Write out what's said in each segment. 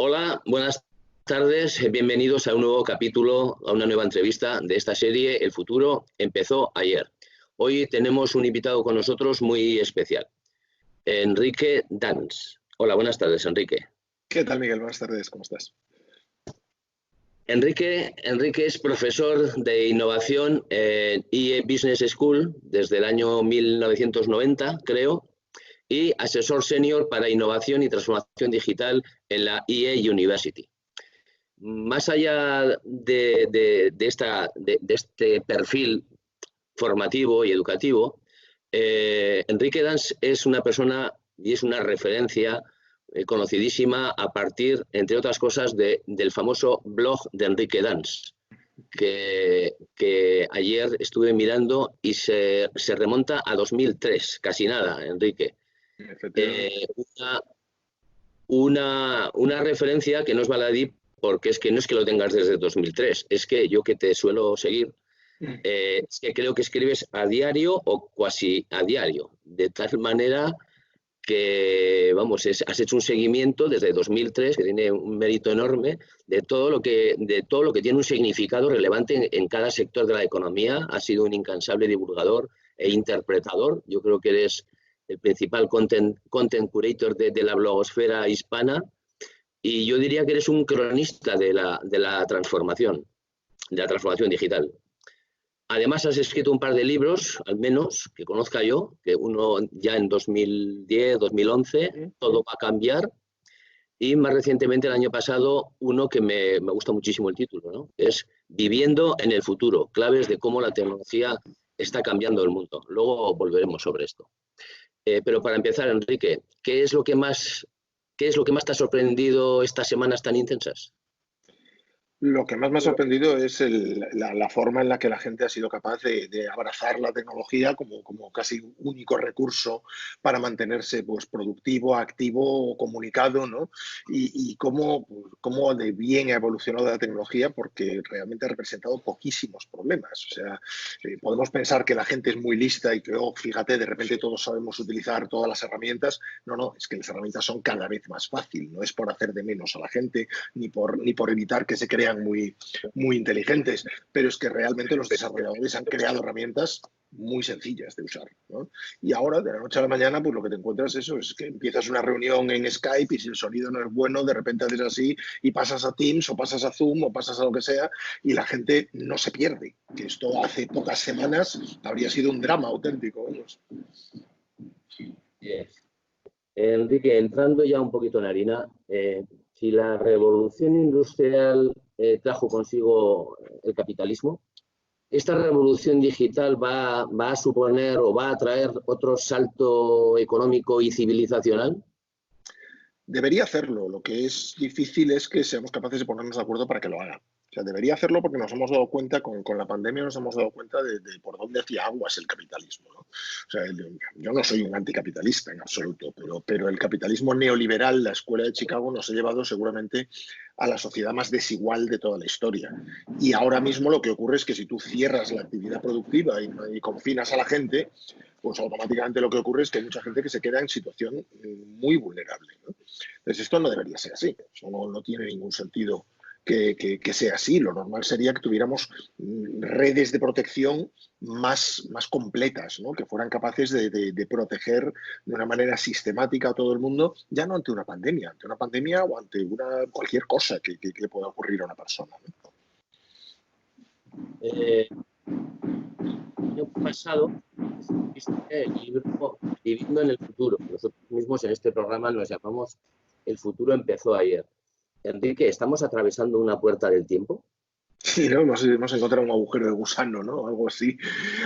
Hola, buenas tardes, bienvenidos a un nuevo capítulo, a una nueva entrevista de esta serie El futuro empezó ayer. Hoy tenemos un invitado con nosotros muy especial, Enrique Dans. Hola, buenas tardes, Enrique. ¿Qué tal, Miguel? Buenas tardes, ¿cómo estás? Enrique es profesor de innovación en IE Business School desde el año 1990, creo, y asesor senior para innovación y transformación digital en la IE University. Más allá de este perfil formativo y educativo, Enrique Dans es una persona y es una referencia conocidísima a partir, entre otras cosas, del famoso blog de Enrique Dans, que ayer estuve mirando y se remonta a 2003, casi nada, Enrique. Una referencia que no es baladí, porque es que no es que lo tengas desde 2003, es que yo que te suelo seguir, es que creo que escribes a diario o cuasi a diario, de tal manera que, vamos, has hecho un seguimiento desde 2003, que tiene un mérito enorme, de todo lo que tiene un significado relevante en cada sector de la economía. Has sido un incansable divulgador e interpretador. Yo creo que eres el principal content curator de la blogosfera hispana, y yo diría que eres un cronista de la transformación digital. Además, has escrito un par de libros, al menos, que conozca yo, que uno ya en 2010, 2011, Todo va a cambiar, y más recientemente, el año pasado, uno que me gusta muchísimo el título, ¿no? Es Viviendo en el futuro, claves de cómo la tecnología está cambiando el mundo. Luego volveremos sobre esto. Pero para empezar, Enrique, ¿qué es lo que más te ha sorprendido estas semanas tan intensas? Lo que más me ha sorprendido es la forma en la que la gente ha sido capaz de abrazar la tecnología como casi único recurso para mantenerse pues, productivo, activo, comunicado, ¿no? Y cómo de bien ha evolucionado la tecnología, porque realmente ha representado poquísimos problemas. O sea, podemos pensar que la gente es muy lista y que, oh, fíjate, de repente todos sabemos utilizar todas las herramientas. No, es que las herramientas son cada vez más fáciles. No es por hacer de menos a la gente ni por evitar que se crean muy inteligentes, pero es que realmente los desarrolladores han creado herramientas muy sencillas de usar, ¿no? Y ahora, de la noche a la mañana, pues lo que te encuentras es que empiezas una reunión en Skype y si el sonido no es bueno, de repente haces así y pasas a Teams o pasas a Zoom o pasas a lo que sea y la gente no se pierde. Que esto hace pocas semanas habría sido un drama auténtico. Vamos. Yes. Enrique, entrando ya un poquito en harina, si la revolución industrial trajo consigo el capitalismo, ¿esta revolución digital va a suponer o va a traer otro salto económico y civilizacional? Debería hacerlo. Lo que es difícil es que seamos capaces de ponernos de acuerdo para que lo haga. O sea, debería hacerlo porque nos hemos dado cuenta, con la pandemia nos hemos dado cuenta de por dónde hacía aguas el capitalismo, ¿no? O sea, yo no soy un anticapitalista en absoluto, pero el capitalismo neoliberal, la escuela de Chicago, nos ha llevado seguramente a la sociedad más desigual de toda la historia. Y ahora mismo lo que ocurre es que si tú cierras la actividad productiva y confinas a la gente, pues automáticamente lo que ocurre es que hay mucha gente que se queda en situación muy vulnerable, ¿no? Entonces esto no debería ser así, eso no tiene ningún sentido que sea así. Lo normal sería que tuviéramos redes de protección más completas, ¿no? Que fueran capaces de proteger de una manera sistemática a todo el mundo, ya no ante una pandemia o ante cualquier cosa que pueda ocurrir a una persona, ¿no? El año pasado viste el libro Viviendo en el futuro. Nosotros mismos en este programa nos llamamos El futuro empezó ayer. Enrique, ¿estamos atravesando una puerta del tiempo? Sí, ¿no? Hemos encontrado un agujero de gusano, ¿no? Algo así.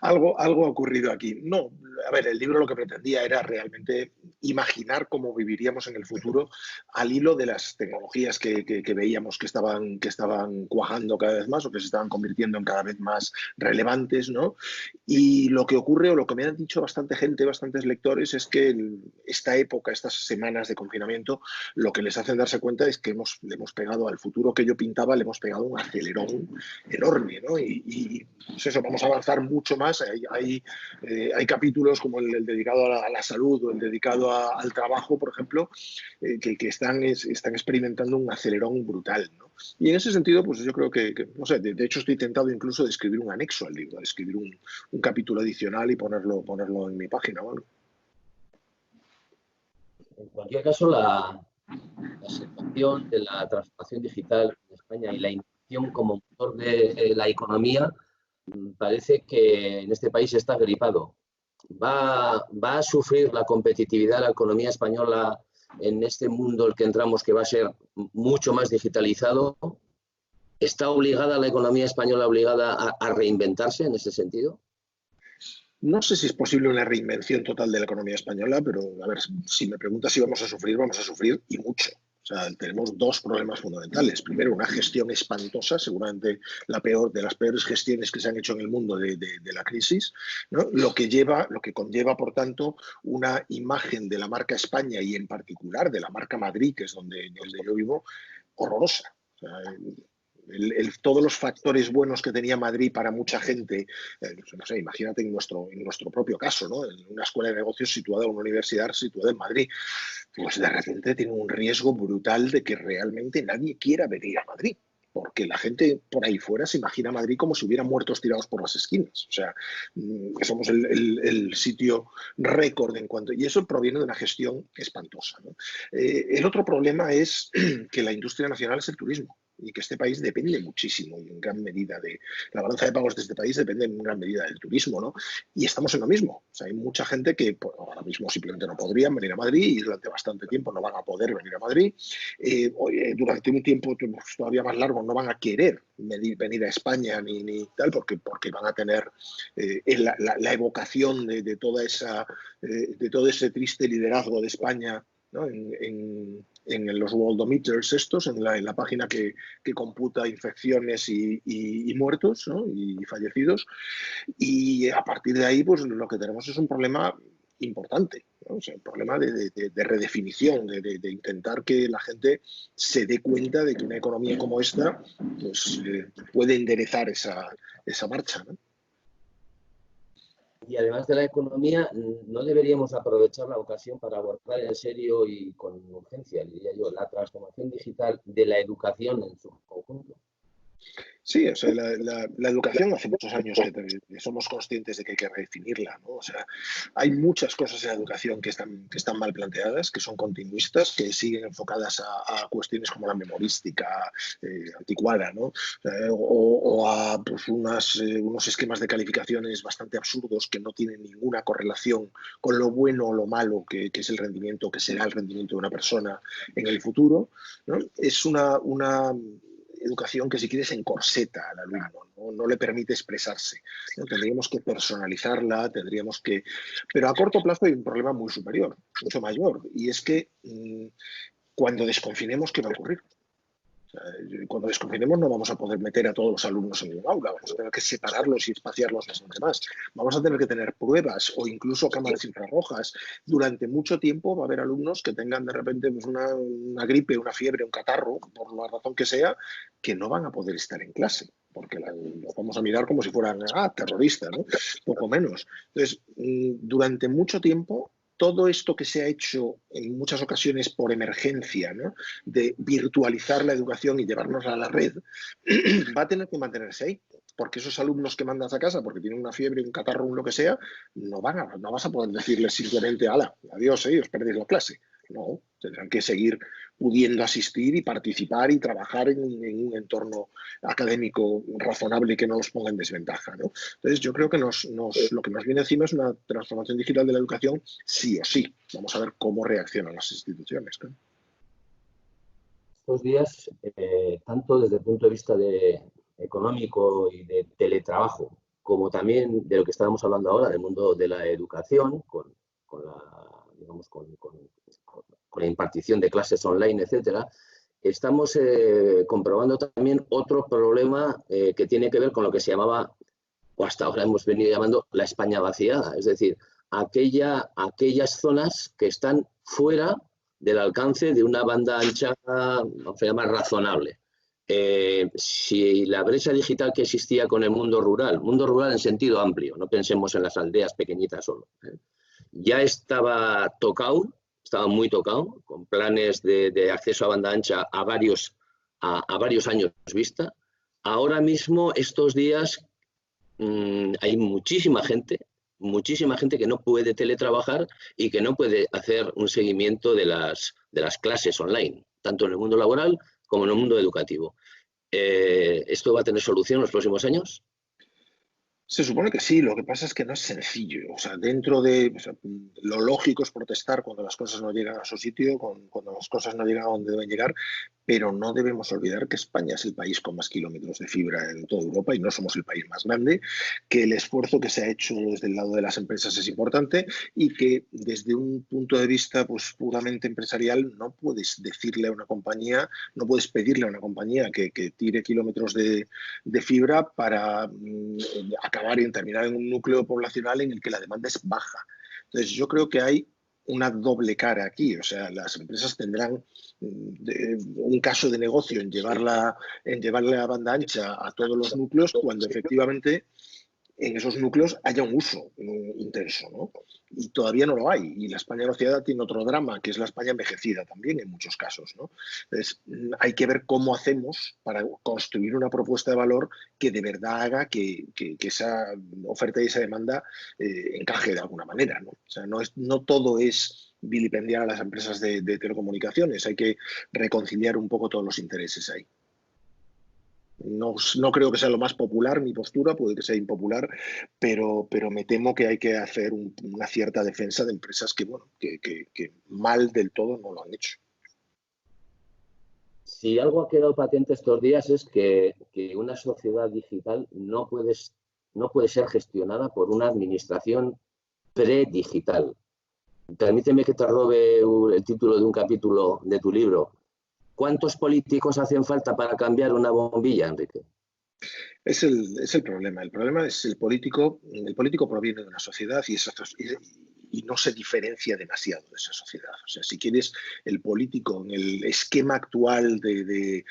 Algo ha ocurrido aquí. No, a ver, el libro lo que pretendía era realmente imaginar cómo viviríamos en el futuro al hilo de las tecnologías que veíamos que estaban cuajando cada vez más o que se estaban convirtiendo en cada vez más relevantes, ¿no? Y lo que ocurre, o lo que me han dicho bastante gente, bastantes lectores, es que esta época, estas semanas de confinamiento, lo que les hacen darse cuenta es que le hemos pegado al futuro que yo pintaba, le hemos pegado un acelerón enorme, ¿no? Y pues eso, vamos a avanzar mucho más. Hay capítulos como el dedicado a la salud o el dedicado yendo al trabajo, por ejemplo, que están experimentando un acelerón brutal, ¿no? Y en ese sentido, pues yo creo no sé, de hecho estoy tentado incluso de escribir un anexo al libro, de escribir un capítulo adicional y ponerlo en mi página, ¿vale? En cualquier caso, la situación de la transformación digital en España y la innovación como motor de la economía parece que en este país está gripado. ¿Va a sufrir la competitividad de la economía española en este mundo en el que entramos, que va a ser mucho más digitalizado? ¿Está obligada la economía española a reinventarse en ese sentido? No sé si es posible una reinvención total de la economía española, pero a ver, si me preguntas si vamos a sufrir y mucho. O sea, tenemos dos problemas fundamentales. Primero, una gestión espantosa, seguramente la peor de las peores gestiones que se han hecho en el mundo de la crisis, ¿no? Lo que conlleva, por tanto, una imagen de la marca España y en particular de la marca Madrid, que es donde yo vivo, horrorosa. O sea, todos los factores buenos que tenía Madrid para mucha gente, no sé, imagínate en nuestro propio caso, ¿no? En una escuela de negocios situada, una universidad situada en Madrid, pues de repente tiene un riesgo brutal de que realmente nadie quiera venir a Madrid, porque la gente por ahí fuera se imagina Madrid como si hubieran muertos tirados por las esquinas. O sea, somos el sitio récord en cuanto... Y eso proviene de una gestión espantosa, ¿no? El otro problema es que la industria nacional es el turismo, y que este país depende muchísimo y en gran medida de la balanza de pagos de este país depende en gran medida del turismo, ¿no? Y estamos en lo mismo. O sea, hay mucha gente que pues, ahora mismo simplemente no podrían venir a Madrid y durante bastante tiempo no van a poder venir a Madrid. Durante un tiempo todavía más largo no van a querer venir a España ni tal porque van a tener la evocación de todo ese triste liderazgo de España, ¿no? En los worldometers estos, en la página que computa infecciones y muertos, ¿no? Y fallecidos. Y a partir de ahí, pues lo que tenemos es un problema importante, ¿no? O sea, un problema de redefinición, de intentar que la gente se dé cuenta de que una economía como esta pues, puede enderezar esa marcha, ¿no? Y además de la economía, ¿no deberíamos aprovechar la ocasión para abordar en serio y con urgencia, diría yo, la transformación digital de la educación en su conjunto? Sí, o sea, la educación hace muchos años que somos conscientes de que hay que redefinirla, ¿no? O sea, hay muchas cosas en la educación que están mal planteadas, que son continuistas, que siguen enfocadas a cuestiones como la memorística anticuada, ¿no? O a pues, unos esquemas de calificaciones bastante absurdos que no tienen ninguna correlación con lo bueno o lo malo que es el rendimiento, que será el rendimiento de una persona en el futuro, ¿no? Es una educación que, si quieres, encorseta al alumno, no le permite expresarse, ¿no? Tendríamos que personalizarla, pero a corto plazo hay un problema muy superior, mucho mayor, y es que cuando desconfinemos, ¿qué va a ocurrir? O sea, cuando desconfinemos no vamos a poder meter a todos los alumnos en un aula, vamos a tener que separarlos y espaciarlos bastante más. Vamos a tener que tener pruebas o incluso cámaras infrarrojas. Durante mucho tiempo va a haber alumnos que tengan de repente pues una gripe, una fiebre, un catarro, por la razón que sea, que no van a poder estar en clase, porque los vamos a mirar como si fueran terroristas, ¿no? Poco menos. Entonces, durante mucho tiempo todo esto que se ha hecho en muchas ocasiones por emergencia, ¿no? De virtualizar la educación y llevarnos a la red, va a tener que mantenerse ahí, porque esos alumnos que mandas a casa porque tienen una fiebre, un catarro, un lo que sea, no vas a poder decirles simplemente, ala, adiós, os perdéis la clase. No, tendrán que seguir pudiendo asistir y participar y trabajar en un entorno académico razonable que no los ponga en desventaja, ¿no? Entonces, yo creo que lo que nos viene encima es una transformación digital de la educación sí o sí. Vamos a ver cómo reaccionan las instituciones, ¿no? Estos días, tanto desde el punto de vista económico y de teletrabajo, como también de lo que estábamos hablando ahora, del mundo de la educación, con la impartición de clases online, etcétera, estamos comprobando también otro problema que tiene que ver con lo que se llamaba, o hasta ahora hemos venido llamando, la España vaciada, es decir, aquellas zonas que están fuera del alcance de una banda ancha, vamos a llamar, razonable. Si la brecha digital que existía con el mundo rural en sentido amplio, no pensemos en las aldeas pequeñitas solo, ya estaba tocado, estaba muy tocado, con planes de acceso a banda ancha a varios años vista. Ahora mismo, estos días, hay muchísima gente que no puede teletrabajar y que no puede hacer un seguimiento de las clases online, tanto en el mundo laboral como en el mundo educativo. ¿Esto va a tener solución en los próximos años? Se supone que sí, lo que pasa es que no es sencillo. O sea, lo lógico es protestar cuando las cosas no llegan a su sitio, cuando las cosas no llegan a donde deben llegar, pero no debemos olvidar que España es el país con más kilómetros de fibra en toda Europa y no somos el país más grande, que el esfuerzo que se ha hecho desde el lado de las empresas es importante y que desde un punto de vista pues, puramente empresarial no puedes decirle a una compañía, no puedes pedirle a una compañía que tire kilómetros de fibra para acabar y terminar en un núcleo poblacional en el que la demanda es baja. Entonces, yo creo que hay una doble cara aquí. O sea, las empresas tendrán un caso de negocio en llevarle a banda ancha a todos los núcleos cuando efectivamente en esos núcleos haya un uso intenso, ¿no? Y todavía no lo hay. Y la España vaciada tiene otro drama, que es la España envejecida también en muchos casos, ¿no? Entonces, hay que ver cómo hacemos para construir una propuesta de valor que de verdad haga que esa oferta y esa demanda encaje de alguna manera, ¿no? O sea, no todo es vilipendiar a las empresas de telecomunicaciones, hay que reconciliar un poco todos los intereses ahí. No creo que sea lo más popular mi postura, puede que sea impopular, pero me temo que hay que hacer una cierta defensa de empresas que mal del todo no lo han hecho. Si algo ha quedado patente estos días es que una sociedad digital no puede ser gestionada por una administración predigital. Permíteme que te robe el título de un capítulo de tu libro. ¿Cuántos políticos hacen falta para cambiar una bombilla, Enrique? Es el problema. El problema es el político proviene de una sociedad y no se diferencia demasiado de esa sociedad. O sea, si quieres, el político en el esquema actual de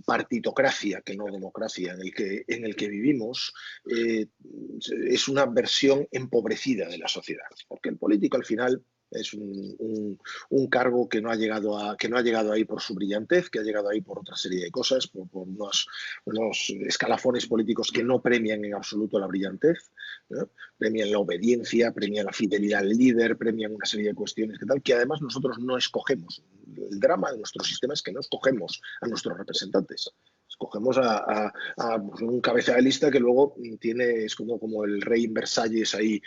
partitocracia, que no democracia, en el que vivimos, es una versión empobrecida de la sociedad. Porque el político al final es un cargo que no ha llegado ahí por su brillantez, que ha llegado ahí por otra serie de cosas, por unos escalafones políticos que no premian en absoluto la brillantez, ¿no? Premian la obediencia, premian la fidelidad al líder, premian una serie de cuestiones que además nosotros no escogemos. El drama de nuestro sistema es que no escogemos a nuestros representantes. Escogemos a un cabeza de lista que luego es como el rey en Versalles ahí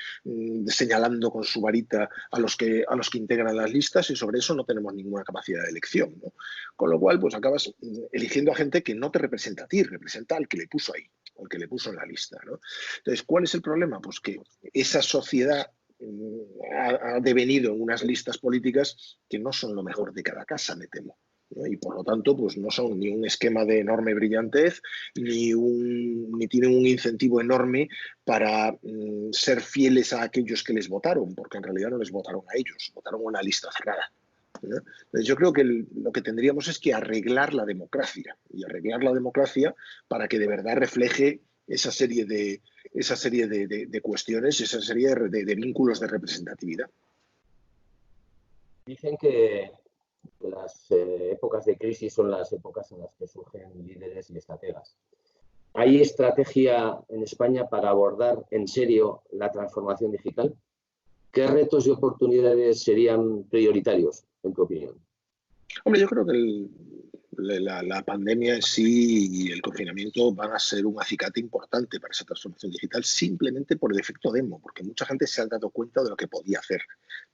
señalando con su varita a los que integran las listas y sobre eso no tenemos ninguna capacidad de elección, ¿no? Con lo cual, pues acabas eligiendo a gente que no te representa a ti, representa al que le puso ahí, al que le puso en la lista, ¿no? Entonces, ¿cuál es el problema? Pues que esa sociedad ha devenido en unas listas políticas que no son lo mejor de cada casa, me temo, ¿no? Y por lo tanto, pues no son ni un esquema de enorme brillantez, ni tienen un incentivo enorme para ser fieles a aquellos que les votaron, porque en realidad no les votaron a ellos, votaron a una lista cerrada, ¿no? Entonces yo creo que lo que tendríamos es que arreglar la democracia, y arreglar la democracia para que de verdad refleje esa serie de cuestiones, esa serie de vínculos de representatividad. Dicen que las épocas de crisis son las épocas en las que surgen líderes y estrategas. ¿Hay estrategia en España para abordar en serio la transformación digital? ¿Qué retos y oportunidades serían prioritarios, en tu opinión? Hombre, yo creo que la pandemia en sí y el confinamiento van a ser un acicate importante para esa transformación digital simplemente por el efecto demo, porque mucha gente se ha dado cuenta de lo que podía hacer,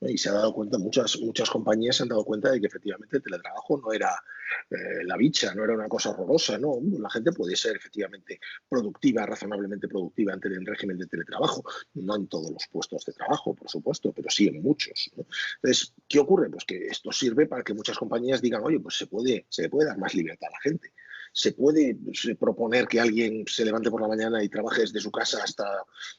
¿no? Y se ha dado cuenta, muchas compañías se han dado cuenta de que efectivamente el teletrabajo no era la bicha, no era una cosa horrorosa, ¿no? La gente puede ser efectivamente productiva, razonablemente productiva ante el régimen de teletrabajo, no en todos los puestos de trabajo, por supuesto, pero sí en muchos, ¿no? Entonces, ¿qué ocurre? Pues que esto sirve para que muchas compañías digan, oye, pues se le puede dar más libertad a la gente. Se puede proponer que alguien se levante por la mañana y trabaje desde su casa hasta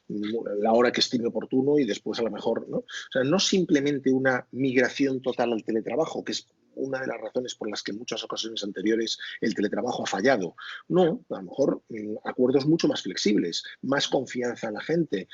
la hora que estime oportuno y después a lo mejor, ¿no? O sea, no simplemente una migración total al teletrabajo, que es una de las razones por las que en muchas ocasiones anteriores el teletrabajo ha fallado. No, a lo mejor acuerdos mucho más flexibles, más confianza en la gente.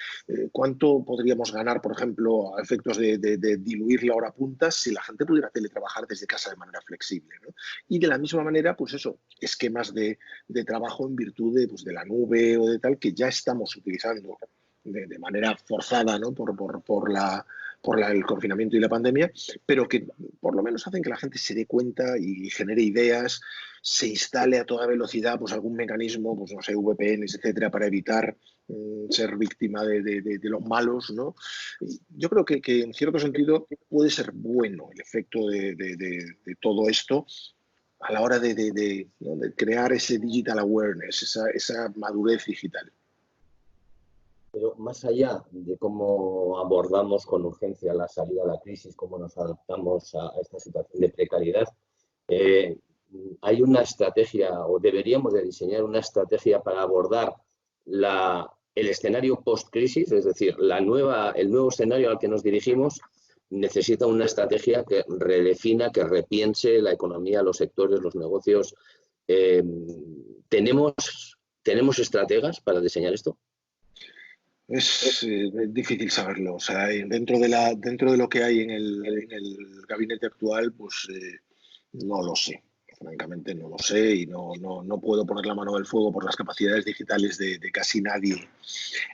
¿Cuánto podríamos ganar, por ejemplo, a efectos de diluir la hora punta si la gente pudiera teletrabajar desde casa de manera flexible, ¿no? Y de la misma manera, pues eso, esquemas de trabajo en virtud pues, de la nube o de tal que ya estamos utilizando de manera forzada, ¿no? por el confinamiento y la pandemia, pero que por lo menos hacen que la gente se dé cuenta y genere ideas, se instale a toda velocidad pues algún mecanismo, pues no sé, VPNs, etcétera, para evitar ser víctima de los malos, ¿no? Yo creo que en cierto sentido puede ser bueno el efecto de todo esto a la hora de crear ese digital awareness, esa madurez digital. Pero más allá de cómo abordamos con urgencia la salida a la crisis, cómo nos adaptamos a esta situación de precariedad, hay una estrategia, o deberíamos de diseñar una estrategia para abordar el escenario post-crisis, es decir, el nuevo escenario al que nos dirigimos necesita una estrategia que redefina, que repiense la economía, los sectores, los negocios. ¿Tenemos estrategas para diseñar esto? Es difícil saberlo. O sea, dentro de lo que hay en el gabinete actual, pues no lo sé. Francamente no lo sé y no puedo poner la mano del fuego por las capacidades digitales de casi nadie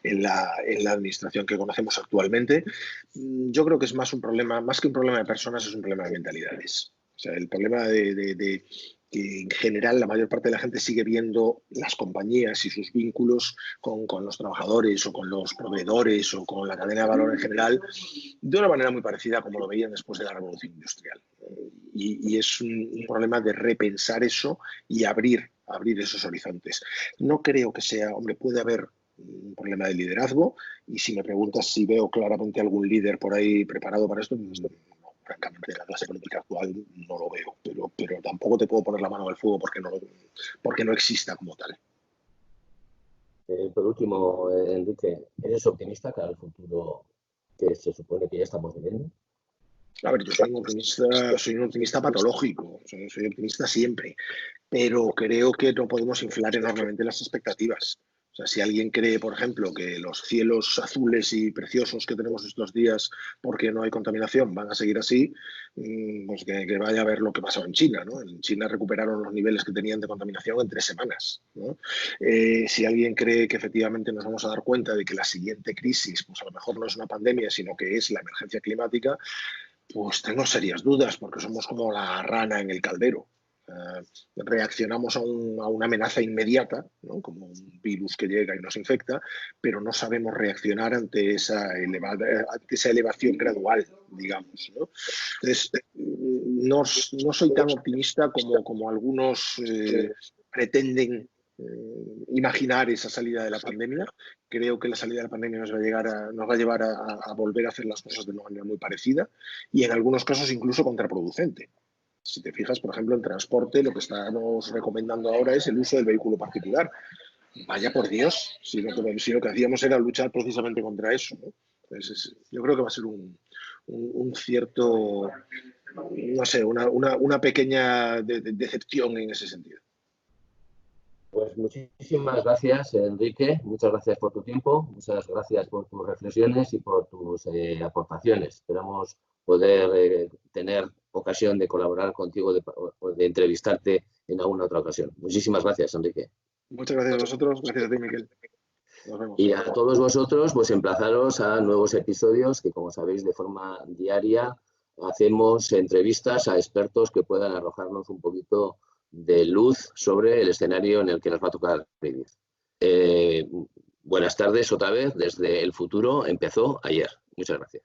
en la administración que conocemos actualmente. Yo creo que es más un problema, más que un problema de personas, es un problema de mentalidades. O sea, el problema de que en general la mayor parte de la gente sigue viendo las compañías y sus vínculos con los trabajadores o con los proveedores o con la cadena de valor en general de una manera muy parecida a como lo veían después de la Revolución Industrial. Y es un problema de repensar eso y abrir esos horizontes. No creo que sea, hombre, puede haber un problema de liderazgo y si me preguntas si veo claramente algún líder por ahí preparado para esto, francamente, la clase política actual no lo veo, pero tampoco te puedo poner la mano al fuego porque no exista como tal. Por último, Enrique, ¿eres optimista para el futuro que se supone que ya estamos viviendo? A ver, yo soy un optimista patológico, soy optimista siempre, pero creo que no podemos inflar enormemente las expectativas. O sea, si alguien cree, por ejemplo, que los cielos azules y preciosos que tenemos estos días porque no hay contaminación van a seguir así, pues que vaya a ver lo que pasó en China, ¿no? En China recuperaron los niveles que tenían de contaminación en 3 semanas, ¿no? Si alguien cree que efectivamente nos vamos a dar cuenta de que la siguiente crisis, pues a lo mejor no es una pandemia, sino que es la emergencia climática, pues tengo serias dudas porque somos como la rana en el caldero. Reaccionamos a una amenaza inmediata, ¿no? Como un virus que llega y nos infecta, pero no sabemos reaccionar ante esa elevación gradual, digamos, ¿no? Entonces, no soy tan optimista como algunos pretenden imaginar esa salida de la pandemia. Creo que la salida de la pandemia nos va a llevar a volver a hacer las cosas de una manera muy parecida y en algunos casos incluso contraproducente. Si te fijas, por ejemplo, en transporte, lo que estamos recomendando ahora es el uso del vehículo particular. Vaya por Dios, si lo que hacíamos era luchar precisamente contra eso, ¿no? Entonces, yo creo que va a ser un cierto, no sé, una pequeña decepción en ese sentido. Pues muchísimas gracias, Enrique. Muchas gracias por tu tiempo, muchas gracias por tus reflexiones y por tus aportaciones. Esperamos poder tener ocasión de colaborar contigo, de entrevistarte en alguna otra ocasión. Muchísimas gracias, Enrique. Muchas gracias a vosotros. Gracias a ti, Miquel. Nos vemos. Y a todos vosotros, pues emplazaros a nuevos episodios que, como sabéis, de forma diaria hacemos entrevistas a expertos que puedan arrojarnos un poquito de luz sobre el escenario en el que nos va a tocar vivir. Buenas tardes otra vez desde el futuro. Empezó ayer. Muchas gracias.